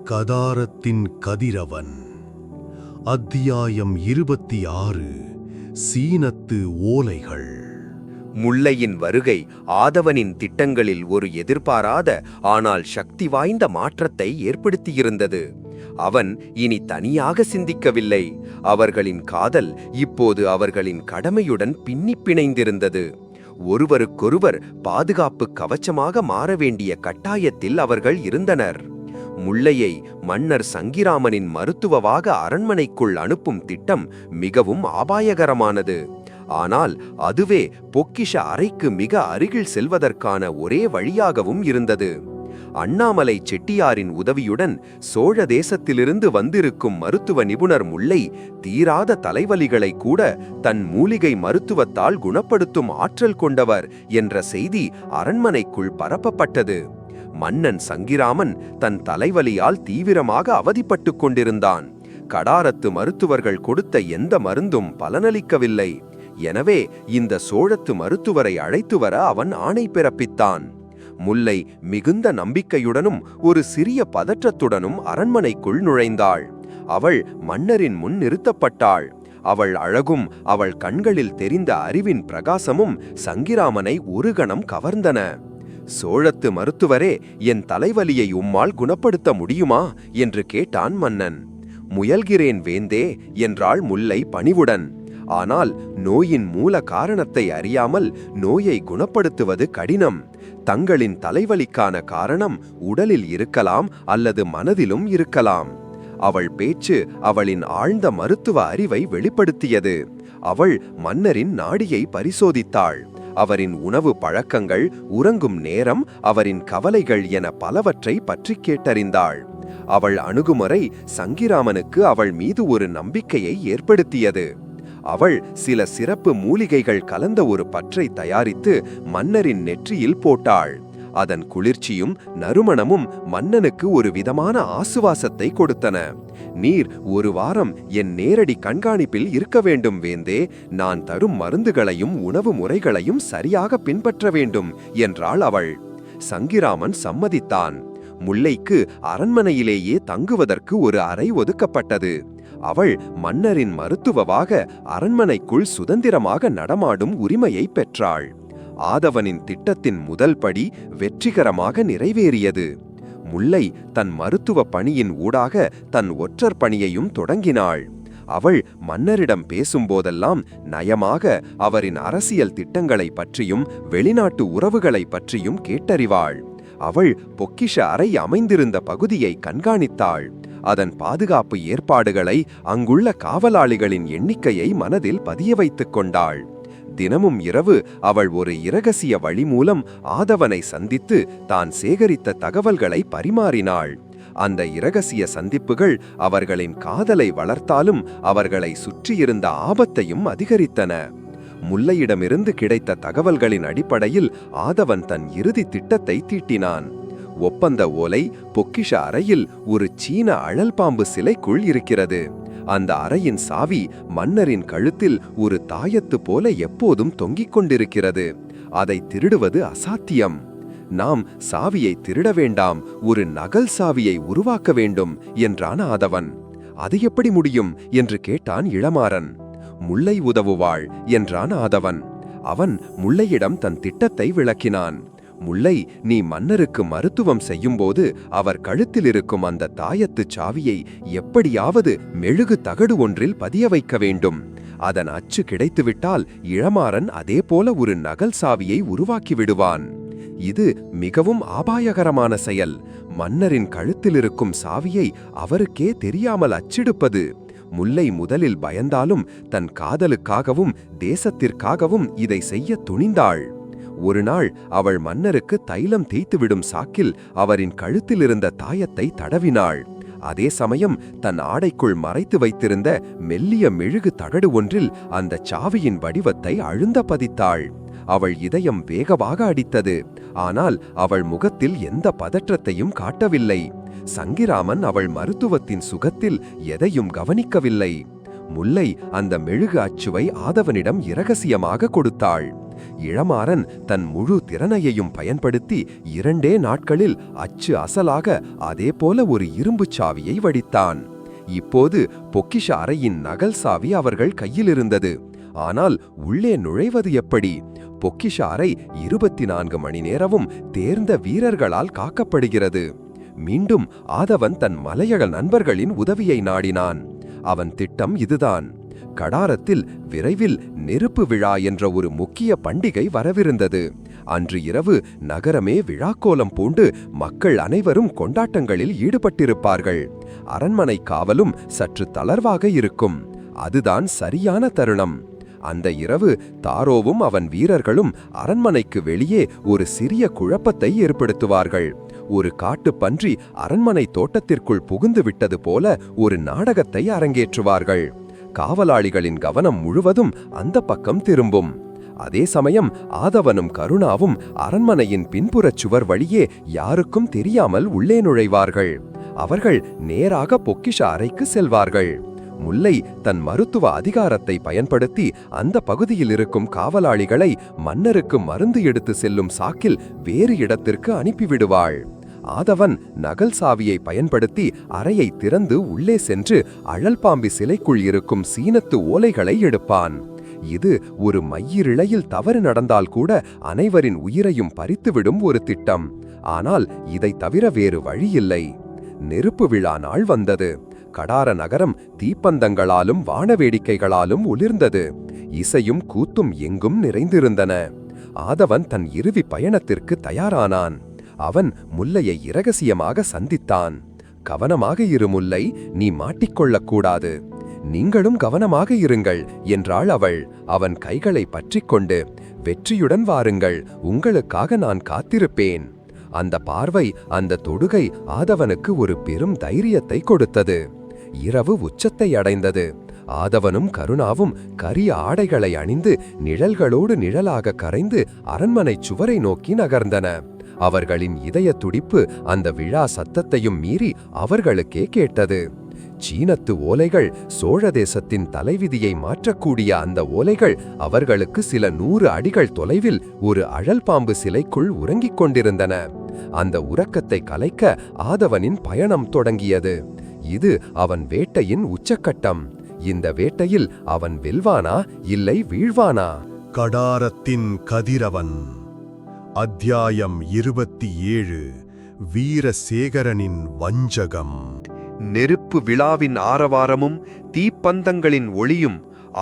கதாரத்தின் கதிரவன். அத்தியாயம் 26. சீனத்து ஓலைகள். முல்லையின் வருகை ஆதவனின் திட்டங்களில் ஒரு எதிர்பாராத ஆனால் சக்தி வாய்ந்த மாற்றத்தை ஏற்படுத்தியிருந்தது. அவன் இனி தனியாக சிந்திக்கவில்லை. அவர்களின் காதல் இப்போது அவர்களின் கடமையுடன் பின்னிப் பிணைந்திருந்தது. ஒருவருக்கொருவர் பாதுகாப்பு கவச்சமாக மாற வேண்டிய கட்டாயத்தில் அவர்கள் இருந்தனர். முல்லையை மன்னர் சங்கிராமனின் மருத்துவவாக அரண்மனைக்குள் அனுப்பும் திட்டம் மிகவும் அபாயகரமானது. ஆனால் அதுவே பொக்கிஷ அறைக்கு மிக அருகில் செல்வதற்கான ஒரே வழியாகவும் இருந்தது. அண்ணாமலை செட்டியாரின் உதவியுடன் சோழ தேசத்திலிருந்து வந்திருக்கும் மருத்துவ நிபுணர் முல்லை தீராத தலைவலிகளை கூட தன் மூலிகை மருத்துவத்தால் குணப்படுத்தும் ஆற்றல் கொண்டவர் என்ற செய்தி அரண்மனைக்குள் பரப்பப்பட்டது. மன்னன் சங்கிராமன் தன் தலைவலியால் தீவிரமாக அவதிப்பட்டுக் கொண்டிருந்தான். கடாரத்து மருத்துவர்கள் கொடுத்த எந்த மருந்தும் பலனளிக்கவில்லை. எனவே இந்த சோழத்து மருத்துவரை அழைத்து வர அவன் ஆணை பிறப்பித்தான். முல்லை மிகுந்த நம்பிக்கையுடனும் ஒரு சிறிய பதற்றத்துடனும் அரண்மனைக்குள் நுழைந்தாள். அவள் மன்னரின் முன் நிறுத்தப்பட்டாள். அவள் அழகும் அவள் கண்களில் தெரிந்த அறிவின் பிரகாசமும் சங்கிராமனை ஒரு கணம் கவர்ந்தன. சோழத்து மருத்துவரே, என் தலைவலியை உம்மால் குணப்படுத்த முடியுமா என்று கேட்டான் மன்னன். முயல்கிறேன் வேந்தே என்றாள் முல்லை பணிவுடன். ஆனால் நோயின் மூல காரணத்தை அறியாமல் நோயை குணப்படுத்துவது கடினம். தங்களின் தலைவலிக்கான காரணம் உடலில் இருக்கலாம் அல்லது மனதிலும் இருக்கலாம். அவள் பேச்சு அவளின் ஆழ்ந்த மருத்துவ அறிவை வெளிப்படுத்தியது. அவள் மன்னரின் நாடியை பரிசோதித்தாள். அவரின் உணவு பழக்கங்கள், உறங்கும் நேரம், அவரின் கவலைகள் என பலவற்றை பற்றி கேட்டறிந்தாள். அவள் அணுகுமுறை சங்கிராமனுக்கு அவள் மீது ஒரு நம்பிக்கையை ஏற்படுத்தியது. அவள் சில சிறப்பு மூலிகைகள் கலந்த ஒரு பற்றை தயாரித்து மன்னரின் நெற்றியில் போட்டாள். அதன் குளிர்ச்சியும் நறுமணமும் மன்னனுக்கு ஒரு விதமான ஆசுவாசத்தை கொடுத்தன. நீர் ஒரு வாரம் என் நேரடி கண்காணிப்பில் இருக்க வேண்டும் வேந்தே. நான் தரும் மருந்துகளையும் உணவு முறைகளையும் சரியாக பின்பற்ற வேண்டும் என்றாள் அவள். சங்கிராமன் சம்மதித்தான். முல்லைக்கு அரண்மனையிலேயே தங்குவதற்கு ஒரு அறை ஒதுக்கப்பட்டது. அவள் மன்னரின் மருத்துவவாக அரண்மனைக்குள் சுதந்திரமாக நடமாடும் உரிமையை பெற்றாள். ஆதவனின் திட்டத்தின் முதல் படி வெற்றிகரமாக நிறைவேறியது. முல்லை தன் மருத்துவ பணியின் ஊடாக தன் ஒற்றர் பணியையும் தொடங்கினாள். அவள் மன்னரிடம் பேசும்போதெல்லாம் நயமாக அவரின் அரசியல் திட்டங்களை பற்றியும் வெளிநாட்டு உறவுகளை பற்றியும் கேட்டறிவாள். அவள் பொக்கிஷ அறை அமைந்திருந்த பகுதியை கண்காணித்தாள். அதன் பாதுகாப்பு ஏற்பாடுகளை, அங்குள்ள காவலாளிகளின் எண்ணிக்கையை மனதில் பதிய வைத்துக் கொண்டாள். தினமும் இரவு அவள் ஒரு இரகசிய வழி மூலம் ஆதவனை சந்தித்து தான் சேகரித்த தகவல்களை பரிமாறினாள். அந்த இரகசிய சந்திப்புகள் அவர்களின் காதலை வளர்த்தாலும் அவர்களை சுற்றியிருந்த ஆபத்தையும் அதிகரித்தன. முல்லையிடமிருந்து கிடைத்த தகவல்களின் அடிப்படையில் ஆதவன் தன் இறுதி திட்டத்தை தீட்டினான். ஒப்பந்த ஓலை பொக்கிஷ அறையில் ஒரு சீன அழல் பாம்பு சிலைக்குள் இருக்கிறது. அந்த அறையின் சாவி மன்னரின் கழுத்தில் ஒரு தாயத்து போல எப்போதும் தொங்கிக் கொண்டிருக்கிறது. அதை திருடுவது அசாத்தியம். நாம் சாவியை திருட வேண்டாம், ஒரு நகல் சாவியை உருவாக்க வேண்டும் என்றான் ஆதவன். அது எப்படி முடியும் என்று கேட்டான் இளமாறன். முல்லை உதவுவாள் என்றான் ஆதவன். அவன் முல்லையிடம் தன் திட்டத்தை விளக்கினான். முல்லை, நீ மன்னருக்கு மருத்துவம் செய்யும்போது அவர் கழுத்தில் இருக்கும் அந்த தாயத்து சாவியை எப்படியாவது மெழுகு தகடு ஒன்றில் பதிய வைக்க வேண்டும். அதன் அச்சு கிடைத்துவிட்டால் இளமாறன் அதே போல ஒரு நகல் சாவியை உருவாக்கி விடுவான். இது மிகவும் அபாயகரமான செயல். மன்னரின் கழுத்தில் இருக்கும் சாவியை அவருக்கே தெரியாமல் அச்செடுப்பது. முல்லை முதலில் பயந்தாலும் தன் காதலுக்காகவும் தேசத்திற்காகவும் இதை செய்ய துணிந்தாள். ஒரு நாள் அவள் மன்னருக்கு தைலம் தேய்த்துவிடும் சாக்கில் அவரின் கழுத்தில் இருந்த தாயத்தை தடவினாள். அதே சமயம் தன் ஆடைக்குள் மறைத்து வைத்திருந்த மெல்லிய மெழுகு தகடு ஒன்றில் அந்த சாவியின் வடிவத்தை அழுந்த பதித்தாள். அவள் இதயம் வேகமாக அடித்தது. ஆனால் அவள் முகத்தில் எந்த பதற்றத்தையும் காட்டவில்லை. சங்கிராமன் அவள் மருத்துவத்தின் சுகத்தில் எதையும் கவனிக்கவில்லை. முல்லை அந்த மெழுகு அச்சுவை ஆதவனிடம் இரகசியமாக கொடுத்தாள். இளமாறன் தன் முழு திறனையையும் பயன்படுத்தி 2 நாட்களில் அச்சு அசலாக அதேபோல ஒரு இரும்புச் சாவியை வடித்தான். இப்போது பொக்கிஷ அறையின் நகல் சாவி அவர்கள் கையில் இருந்தது. ஆனால் உள்ளே நுழைவது எப்படி? பொக்கிஷ அறை 24 மணி நேரமும் தேர்ந்த வீரர்களால் காக்கப்படுகிறது. மீண்டும் ஆதவன் தன் மலையக நண்பர்களின் உதவியை நாடினான். அவன் திட்டம் இதுதான். கடாரத்தில் விரைவில் நெருப்பு விழா என்ற ஒரு முக்கிய பண்டிகை வரவிருந்தது. அன்று இரவு நகரமே விழாக்கோலம் பூண்டு மக்கள் அனைவரும் கொண்டாட்டங்களில் ஈடுபட்டிருப்பார்கள். அரண்மனை காவலும் சற்று தளர்வாக இருக்கும். அதுதான் சரியான தருணம். அந்த இரவு தாரோவும் அவன் வீரர்களும் அரண்மனைக்கு வெளியே ஒரு சிறிய குழப்பத்தை ஏற்படுத்துவார்கள். ஒரு காட்டுப் பன்றி அரண்மனை தோட்டத்திற்குள் புகுந்து விட்டது போல ஒரு நாடகத்தை அரங்கேற்றுவார்கள். காவலாளிகளின் கவனம் முழுவதும் அந்த பக்கம் திரும்பும். அதே சமயம் ஆதவனும் கருணாவும் அரண்மனையின் பின்புறச் சுவர் வழியே யாருக்கும் தெரியாமல் உள்ளே நுழைவார்கள். அவர்கள் நேராக பொக்கிஷ அறைக்கு செல்வார்கள். முல்லை தன் மருத்துவ அதிகாரத்தை பயன்படுத்தி அந்த பகுதியில் இருக்கும் காவலாளிகளை மன்னருக்கு மருந்து எடுத்து செல்லும் சாக்கில் வேறு இடத்திற்கு அனுப்பிவிடுவாள். ஆதவன் நகல் சாவியை பயன்படுத்தி அறையை திறந்து உள்ளே சென்று அழல்பாம்பி சிலைக்குள் இருக்கும் சீனத்து ஓலைகளை எடுப்பான். இது ஒரு மையிரிழையில் தவறு நடந்தால் கூட அனைவரின் உயிரையும் பறித்துவிடும் ஒரு திட்டம். ஆனால் இதை தவிர வேறு வழியில்லை. நெருப்பு விழா நாள் வந்தது. கடார நகரம் தீப்பந்தங்களாலும் வானவேடிக்கைகளாலும் ஒளிர்ந்தது. இசையும் கூத்தும் எங்கும் நிறைந்திருந்தன. ஆதவன் தன் இறுதி பயணத்திற்கு தயாரானான். அவன் முல்லையை இரகசியமாக சந்தித்தான். கவனமாக இரு முல்லை, நீ மாட்டிக்கொள்ளக்கூடாது. நீங்களும் கவனமாக இருங்கள் என்றாள் அவள். அவன் கைகளை பற்றிக்கொண்டு, வெற்றியுடன் வாருங்கள், உங்களுக்காக நான் காத்திருப்பேன். அந்த பார்வை, அந்த தொடுகை ஆதவனுக்கு ஒரு பெரும் தைரியத்தை கொடுத்தது. இரவு உச்சத்தை அடைந்தது. ஆதவனும் கருணாவும் கரிய ஆடைகளை அணிந்து நிழல்களோடு நிழலாக கரைந்து அரண்மனை சுவரை நோக்கி நகர்ந்தன. அவர்களின் இதய துடிப்பு அந்த விழா சத்தத்தையும் மீறி அவர்களுக்கே கேட்டது. சீனத்து ஓலைகள், சோழ தேசத்தின் தலைவிதியை மாற்றக்கூடிய அந்த ஓலைகள் அவர்களுக்கு சில 100 அடிகள் தொலைவில் ஒரு அழல் பாம்பு சிலைக்குள் உறங்கிக் கொண்டிருந்தன. அந்த உறக்கத்தை கலைக்க ஆதவனின் பயணம் தொடங்கியது. இது அவன் வேட்டையின் உச்சக்கட்டம். இந்த வேட்டையில் அவன் வெல்வானா இல்லை வீழ்வானா? கடாரத்தின் கதிரவன். அத்தியாயம் 27. வீரசேகரனின் வஞ்சகம். நெருப்பு விழாவின் ஆரவாரமும் தீப்பந்தங்களின் ஒளியும்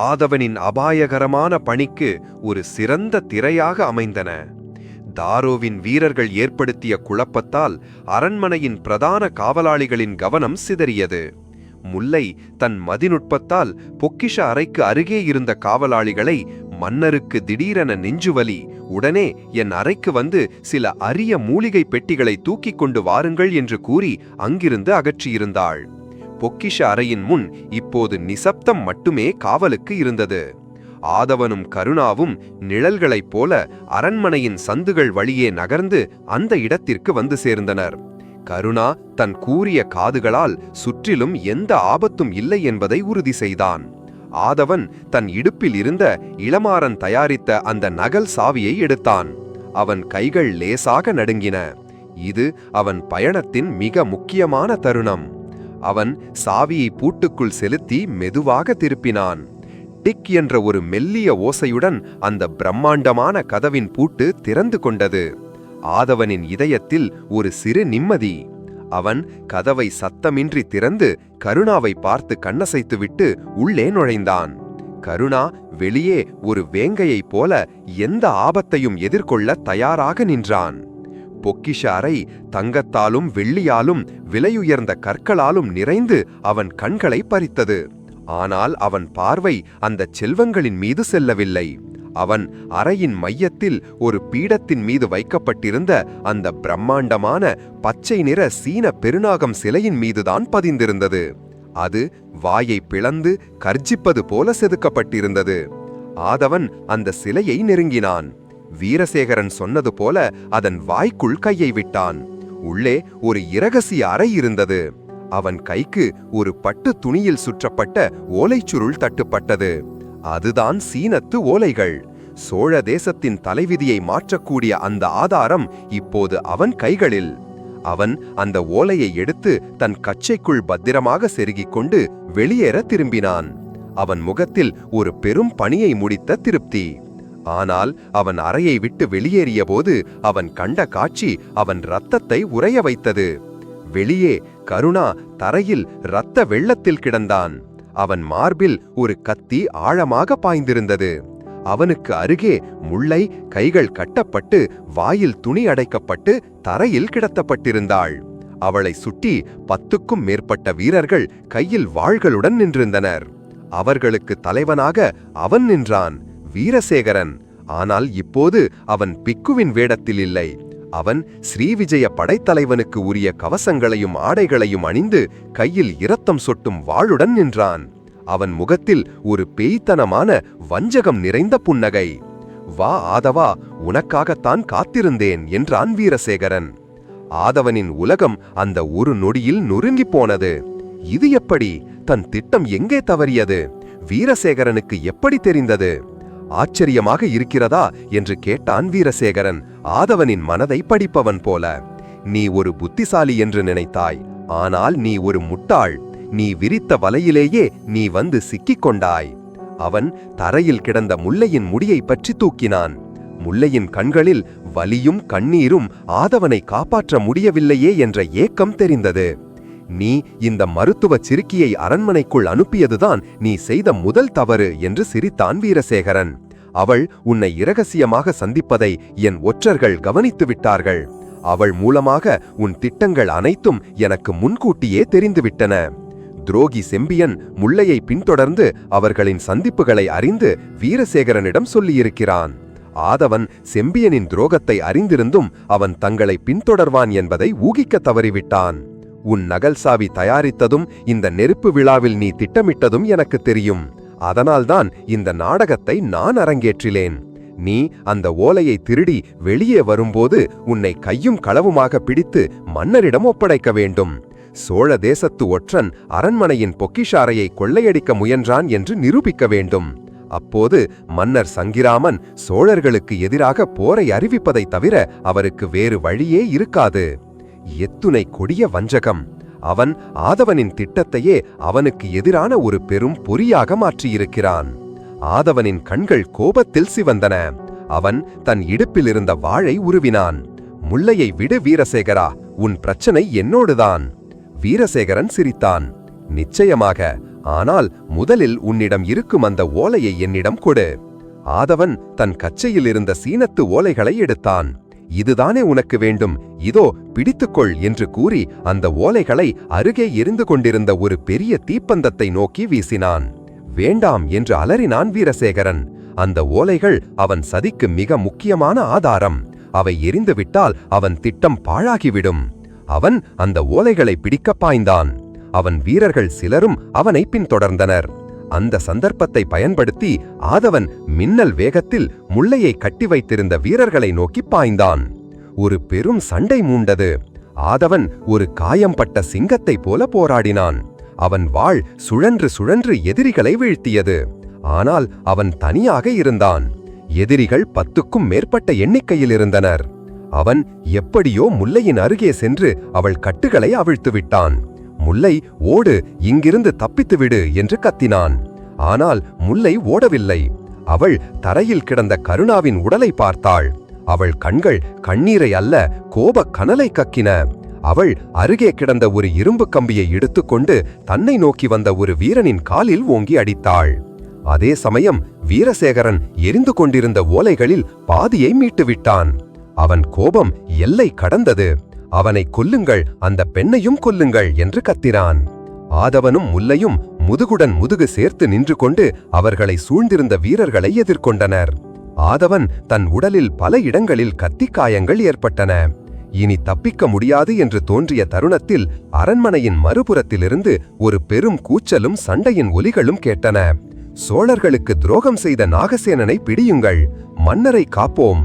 ஆதவனின் அபாயகரமான பணிக்கு ஒரு சிறந்த திரையாக அமைந்தன. தாரோவின் வீரர்கள் ஏற்படுத்திய குழப்பத்தால் அரண்மனையின் பிரதான காவலாளிகளின் கவனம் சிதறியது. முல்லை தன் மதிநுட்பத்தால் பொக்கிஷ அறைக்கு அருகே இருந்த காவலாளிகளை மன்னருக்கு திடீரென நெஞ்சுவலி, உடனே என் அறைக்கு வந்து சில அரிய மூலிகை பெட்டிகளை தூக்கிக் கொண்டு வாருங்கள் என்று கூறி அங்கிருந்து அகற்றியிருந்தாள். பொக்கிஷ அறையின் முன் இப்போது நிசப்தம் மட்டுமே காவலுக்கு இருந்தது. ஆதவனும் கருணாவும் நிழல்களைப் போல அரண்மனையின் சந்துகள் வழியே நகர்ந்து அந்த இடத்திற்கு வந்து சேர்ந்தனர். கருணா தன் கூரிய காதுகளால் சுற்றிலும் எந்த ஆபத்தும் இல்லை என்பதை உறுதி செய்தான். ஆதவன் தன் இடுப்பில் இருந்த இளமாறன் தயாரித்த அந்த நகல் சாவியை எடுத்தான். அவன் கைகள் லேசாக நடுங்கின. இது அவன் பயணத்தின் மிக முக்கியமான தருணம். அவன் சாவியை பூட்டுக்குள் செலுத்தி மெதுவாக திருப்பினான். டிக் என்ற ஒரு மெல்லிய ஓசையுடன் அந்த பிரம்மாண்டமான கதவின் பூட்டு திறந்து கொண்டது. ஆதவனின் இதயத்தில் ஒரு சிறு நிம்மதி. அவன் கதவை சத்தமின்றி திறந்து கருணாவை பார்த்து கண்ணசைத்துவிட்டு உள்ளே நுழைந்தான். கருணா வெளியே ஒரு வேங்கையைப் போல எந்த ஆபத்தையும் எதிர்கொள்ள தயாராக நின்றான். பொக்கிஷ அறை தங்கத்தாலும் வெள்ளியாலும் விலையுயர்ந்த கற்களாலும் நிறைந்து அவன் கண்களை பறித்தது. ஆனால் அவன் பார்வை அந்த செல்வங்களின் மீது செல்லவில்லை. அவன் அறையின் மையத்தில் ஒரு பீடத்தின் மீது வைக்கப்பட்டிருந்த அந்த பிரம்மாண்டமான பச்சை நிற சீன பெருநாகம் சிலையின் மீதுதான் பதிந்திருந்தது. அது வாயை பிளந்து கர்ஜிப்பது போல செதுக்கப்பட்டிருந்தது. ஆதவன் அந்த சிலையை நெருங்கினான். வீரசேகரன் சொன்னது போல அதன் வாய்க்குள் கையை விட்டான். உள்ளே ஒரு இரகசிய அறை இருந்தது. அவன் கைக்கு ஒரு பட்டு துணியில் சுற்றப்பட்ட ஓலைச்சுருள் தட்டுப்பட்டது. அதுதான் சீனத்து ஓலைகள். சோழ தேசத்தின் தலைவிதியை மாற்றக்கூடிய அந்த ஆதாரம் இப்போது அவன் கைகளில். அவன் அந்த ஓலையை எடுத்து தன் கச்சைக்குள் பத்திரமாக செருகிக் கொண்டு வெளியேற திரும்பினான். அவன் முகத்தில் ஒரு பெரும் பணியை முடித்த திருப்தி. ஆனால் அவன் அறையை விட்டு வெளியேறியபோது அவன் கண்ட காட்சி அவன் இரத்தத்தை உறைய வைத்தது. வெளியே கருணா தரையில் இரத்த வெள்ளத்தில் கிடந்தான். அவன் மார்பில் ஒரு கத்தி ஆழமாக பாய்ந்திருந்தது. அவனுக்கு அருகே முல்லை கைகள் கட்டப்பட்டு வாயில் துணி அடைக்கப்பட்டு தரையில் கிடத்தப்பட்டிருந்தாள். அவளை சுற்றி 10க்கும் மேற்பட்ட வீரர்கள் கையில் வாள்களுடன் நின்றிருந்தனர். அவர்களுக்கு தலைவனாக அவன் நின்றான், வீரசேகரன். ஆனால் இப்போது அவன் பிக்குவின் வேடத்தில் இல்லை. அவன் ஸ்ரீவிஜய படைத்தலைவனுக்கு உரிய கவசங்களையும் ஆடைகளையும் அணிந்து கையில் இரத்தம் சொட்டும் வாளுடன் நின்றான். அவன் முகத்தில் ஒரு பேய்த்தனமான வஞ்சகம் நிறைந்த புன்னகை. வா ஆதவா, உனக்காகத்தான் காத்திருந்தேன் என்றான் வீரசேகரன். ஆதவனின் உலகம் அந்த ஒரு நொடியில் நொறுங்கி போனது. இது எப்படி? தன் திட்டம் எங்கே தவறியது? வீரசேகரனுக்கு எப்படி தெரிந்தது? ஆச்சரியமாக இருக்கிறதா என்று கேட்டான் வீரசேகரன், ஆதவனின் மனதை படிப்பவன் போல. நீ ஒரு புத்திசாலி என்று நினைத்தாய், ஆனால் நீ ஒரு முட்டாள். நீ விரித்த வலையிலேயே நீ வந்து சிக்கிக் கொண்டாய். அவன் தரையில் கிடந்த முல்லையின் முடியை பற்றி தூக்கினான். முல்லையின் கண்களில் வலியும் கண்ணீரும் ஆதவனை காப்பாற்ற முடியவில்லையே என்ற ஏக்கம் தெரிந்தது. நீ இந்த மருத்துவ சிறுக்கியை அரண்மனைக்குள் அனுப்பியதுதான் நீ செய்த முதல் தவறு என்று சிரித்தான் வீரசேகரன். அவள் உன்னை இரகசியமாக சந்திப்பதை என் ஒற்றர்கள் கவனித்து விட்டார்கள். அவள் மூலமாக உன் திட்டங்கள் அனைத்தும் எனக்கு முன்கூட்டியே தெரிந்துவிட்டன. துரோகி செம்பியன் முல்லையை பின்தொடர்ந்து அவர்களின் சந்திப்புகளை அறிந்து வீரசேகரனிடம் சொல்லியிருக்கிறான். ஆதவன் செம்பியனின் துரோகத்தை அறிந்திருந்தும் அவன் தங்களை பின்தொடர்வான் என்பதை ஊகிக்க தவறிவிட்டான். உன் நகல்சாவி தயாரித்ததும் இந்த நெருப்பு விழாவில் நீ திட்டமிட்டதும் எனக்கு தெரியும். அதனால்தான் இந்த நாடகத்தை நான் அரங்கேற்றிலேன். நீ அந்த ஓலையை திருடி வெளியே வரும்போது உன்னை கையும் களவுமாக பிடித்து மன்னரிடம் ஒப்படைக்க வேண்டும். சோழ தேசத்து ஒற்றன் அரண்மனையின் பொக்கிஷாரையை கொள்ளையடிக்க முயன்றான் என்று நிரூபிக்க வேண்டும். அப்போது மன்னர் சங்கிராமன் சோழர்களுக்கு எதிராக போரை அறிவிப்பதை தவிர அவருக்கு வேறு வழியே இருக்காது. எத்துணை கொடிய வஞ்சகம்! அவன் ஆதவனின் திட்டத்தையே அவனுக்கு எதிரான ஒரு பெரும் பொறியாக மாற்றியிருக்கிறான். ஆதவனின் கண்கள் கோபத்தில் சிவந்தன. அவன் தன் இடுப்பில் இருந்த வாளை உருவினான். முல்லையை விடு வீரசேகரா, உன் பிரச்சனை என்னோடுதான். வீரசேகரன் சிரித்தான். நிச்சயமாக, ஆனால் முதலில் உன்னிடம் இருக்கும் அந்த ஓலையை என்னிடம் கொடு. ஆதவன் தன் கச்சையில் இருந்த சீனத்து ஓலைகளை எடுத்தான். இதுதானே உனக்கு வேண்டும், இதோ பிடித்துக்கொள் என்று கூறி அந்த ஓலைகளை அருகே எரிந்து கொண்டிருந்த ஒரு பெரிய தீப்பந்தத்தை நோக்கி வீசினான். வேண்டாம் என்று அலறினான் வீரசேகரன். அந்த ஓலைகள் அவன் சதிக்கு மிக முக்கியமான ஆதாரம். அவை எரிந்துவிட்டால் அவன் திட்டம் பாழாகிவிடும். அவன் அந்த ஓலைகளை பிடிக்க பாய்ந்தான். அவன் வீரர்கள் சிலரும் அவனை பின்தொடர்ந்தனர். அந்த சந்தர்ப்பத்தை பயன்படுத்தி ஆதவன் மின்னல் வேகத்தில் முல்லையை கட்டி வைத்திருந்த வீரர்களை நோக்கி பாய்ந்தான். ஒரு பெரும் சண்டை மூண்டது. ஆதவன் ஒரு காயம்பட்ட சிங்கத்தை போல போராடினான். அவன் வாள் சுழன்று சுழன்று எதிரிகளை வீழ்த்தியது. ஆனால் அவன் தனியாக இருந்தான். எதிரிகள் 10க்கும் மேற்பட்ட எண்ணிக்கையில் இருந்தனர். அவன் எப்படியோ முல்லையின் அருகே சென்று அவள் கட்டுகளை அவிழ்த்து விட்டான். முல்லை, ஓடு, இங்கிருந்து தப்பித்துவிடு என்று கத்தினான். ஆனால் முல்லை ஓடவில்லை. அவள் தரையில் கிடந்த கருணாவின் உடலை பார்த்தாள். அவள் கண்கள் கண்ணீரை அல்ல, கோபக் கனலை கக்கின. அவள் அருகே கிடந்த ஒரு இரும்பு கம்பியை எடுத்துக்கொண்டு தன்னை நோக்கி வந்த ஒரு வீரனின் காலில் ஓங்கி அடித்தாள். அதே சமயம் வீரசேகரன் எரிந்து கொண்டிருந்த ஓலைகளில் பாதியை மீட்டுவிட்டான். அவன் கோபம் எல்லை கடந்தது. அவனை கொல்லுங்கள், அந்த பெண்ணையும் கொல்லுங்கள் என்று கத்தினான். ஆதவனும் முல்லையும் முதுகுடன் முதுகு சேர்த்து நின்று கொண்டு அவர்களை சூழ்ந்திருந்த வீரர்களை எதிர்கொண்டனர். ஆதவன் தன் உடலில் பல இடங்களில் கத்திக்காயங்கள் ஏற்பட்டன. இனி தப்பிக்க முடியாது என்று தோன்றிய தருணத்தில் அரண்மனையின் மறுபுறத்திலிருந்து ஒரு பெரும் கூச்சலும் சண்டையின் ஒலிகளும் கேட்டன. சோழர்களுக்கு துரோகம் செய்த நாகசேனனை பிடியுங்கள், மன்னரை காப்போம்.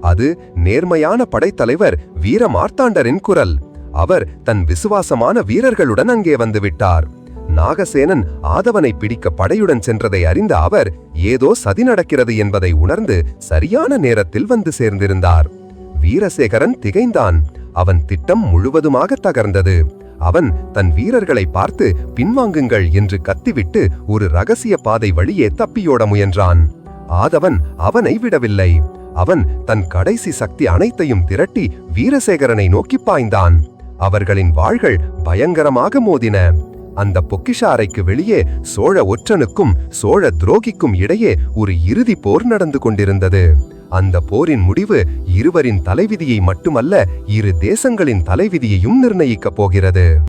அது நேர்மையான படைத்தலைவர் வீர மார்த்தாண்டரின் குரல். அவர் தன் விசுவாசமான வீரர்களுடன் அங்கே வந்துவிட்டார். நாகசேனன் ஆதவனை பிடிக்க படையுடன் சென்றதை அறிந்த அவர் ஏதோ சதி நடக்கிறது என்பதை உணர்ந்து சரியான நேரத்தில் வந்து சேர்ந்திருந்தார். வீரசேகரன் திகைந்தான். அவன் திட்டம் முழுவதுமாக தகர்ந்தது. அவன் தன் வீரர்களை பார்த்து பின்வாங்குங்கள் என்று கத்திவிட்டு ஒரு ரகசிய பாதை வழியே தப்பியோட முயன்றான். ஆதவன் அவனை விடவில்லை. அவன் தன் கடைசி சக்தி அனைத்தையும் திரட்டி வீரசேகரனை நோக்கி பாய்ந்தான். அவர்களின் வாள்கள் பயங்கரமாக மோதின. அந்த பொக்கிஷ அறைக்கு வெளியே சோழ ஒற்றனுக்கும் சோழ துரோகிக்கும் இடையே ஒரு இறுதி போர் நடந்து கொண்டிருந்தது. அந்த போரின் முடிவு இருவரின் தலைவிதியை மட்டுமல்ல, இரு தேசங்களின் தலைவிதியையும் நிர்ணயிக்கப் போகிறது.